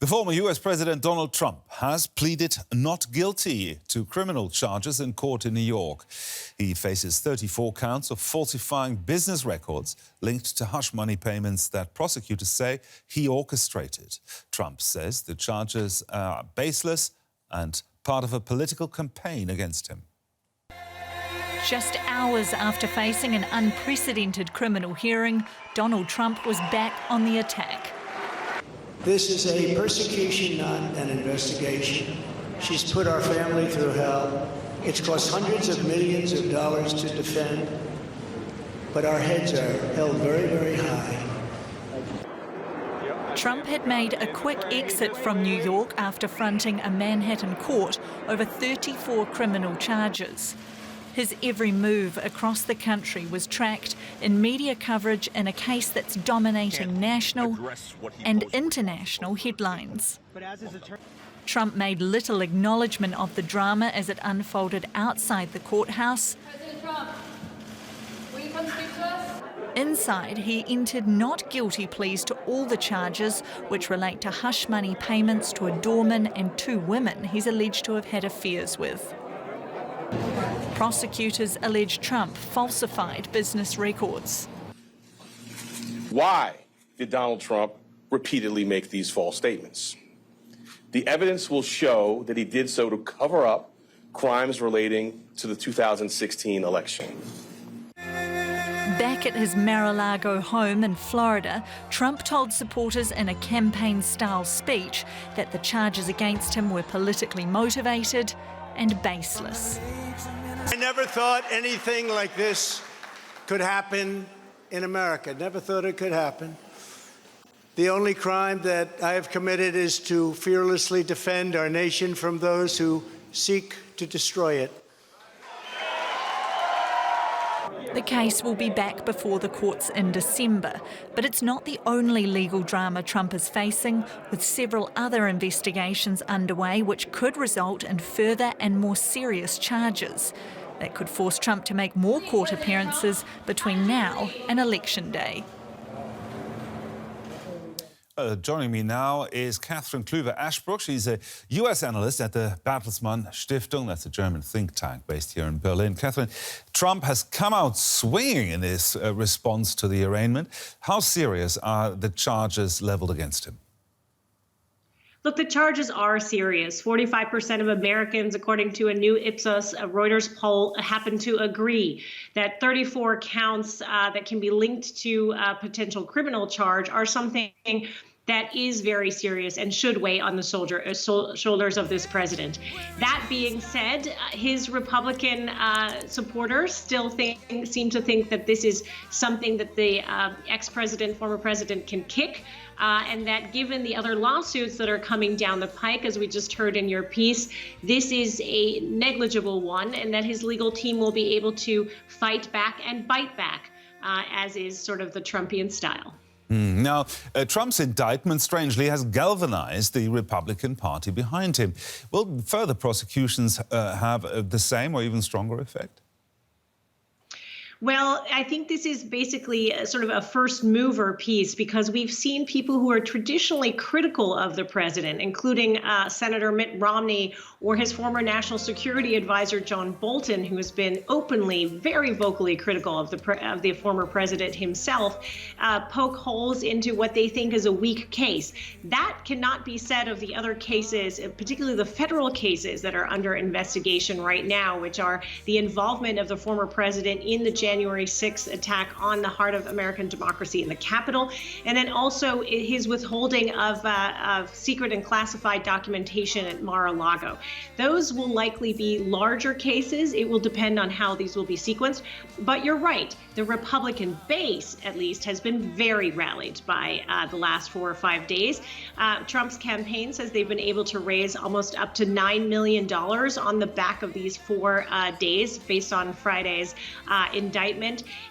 The former US President Donald Trump has pleaded not guilty to criminal charges in court in New York. He faces 34 counts of falsifying business records linked to hush money payments that prosecutors say he orchestrated. Trump says the charges are baseless and part of a political campaign against him. Just hours after facing an unprecedented criminal hearing, Donald Trump was back on the attack. This is a persecution, not an investigation. She's put our family through hell. It's cost hundreds of millions of dollars to defend, but our heads are held very, very high. Trump had made a quick exit from New York after fronting a Manhattan court over 34 criminal charges. His every move across the country was tracked in media coverage in a case that's dominating national and international headlines. Trump made little acknowledgement of the drama as it unfolded outside the courthouse. President Trump, will you come speak to us? Inside, he entered not guilty pleas to all the charges, which relate to hush money payments to a doorman and 2 women he's alleged to have had affairs with. Prosecutors allege Trump falsified business records. Why did Donald Trump repeatedly make these false statements? The evidence will show that he did so to cover up crimes relating to the 2016 election. Back at his Mar-a-Lago home in Florida, Trump told supporters in a campaign-style speech that the charges against him were politically motivated and baseless. I never thought anything like this could happen in America. Never thought it could happen. The only crime that I have committed is to fearlessly defend our nation from those who seek to destroy it. The case will be back before the courts in December, but it's not the only legal drama Trump is facing, with several other investigations underway which could result in further and more serious charges. That could force Trump to make more court appearances between now and Election Day. Joining me now is Catherine Kluwer-Ashbrook. She's a US analyst at the Bertelsmann Stiftung. That's a German think tank based here in Berlin. Catherine, Trump has come out swinging in his response to the arraignment. How serious are the charges leveled against him? Look, the charges are serious. 45% of Americans, according to a new Ipsos Reuters poll, happen to agree that 34 counts that can be linked to a potential criminal charge are something that is very serious and should weigh on the shoulders of this president. That being said, his Republican supporters still seem to think that this is something that the ex-president, former president, can kick. And that given the other lawsuits that are coming down the pike, as we just heard in your piece, this is a negligible one, and that his legal team will be able to fight back and bite back, as is sort of the Trumpian style. Now, Trump's indictment, strangely, has galvanized the Republican Party behind him. Will further prosecutions have the same or even stronger effect? Well, I think this is basically sort of a first mover piece, because we've seen people who are traditionally critical of the president, including Senator Mitt Romney or his former national security advisor, John Bolton, who has been openly, very vocally critical of the former president himself, poke holes into what they think is a weak case. That cannot be said of the other cases, particularly the federal cases that are under investigation right now, which are the involvement of the former president in the January 6th attack on the heart of American democracy in the Capitol, and then also his withholding of secret and classified documentation at Mar-a-Lago. Those will likely be larger cases. It will depend on how these will be sequenced. But you're right, the Republican base, at least, has been very rallied by the last 4 or 5 days. Trump's campaign says they've been able to raise almost up to $9 million on the back of these 4 days based on Friday's indictment.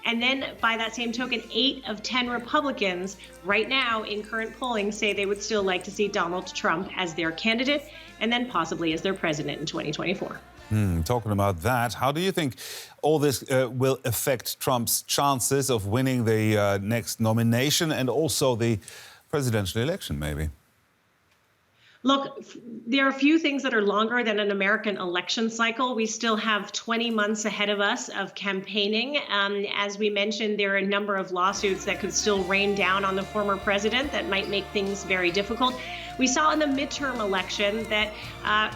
And then by that same token, 8 of 10 Republicans right now in current polling say they would still like to see Donald Trump as their candidate and then possibly as their president in 2024. Talking about that, how do you think all this will affect Trump's chances of winning the next nomination and also the presidential election, maybe? Look, there are few things that are longer than an American election cycle. We still have 20 months ahead of us of campaigning. As we mentioned, there are a number of lawsuits that could still rain down on the former president that might make things very difficult. We saw in the midterm election that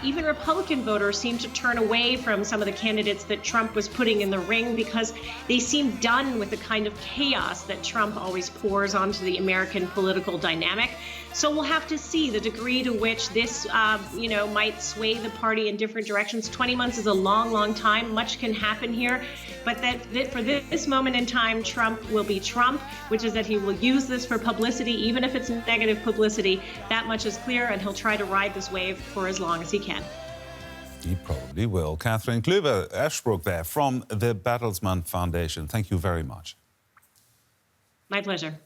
even Republican voters seemed to turn away from some of the candidates that Trump was putting in the ring because they seemed done with the kind of chaos that Trump always pours onto the American political dynamic. So we'll have to see the degree to which this, might sway the party in different directions. 20 months is a long, long time. Much can happen here. But that for this moment in time, Trump will be Trump, which is that he will use this for publicity, even if it's negative publicity. That much is clear, and he'll try to ride this wave for as long as he can. He probably will. Catherine Kluber-Ashbrook there from the Bertelsmann Foundation. Thank you very much. My pleasure.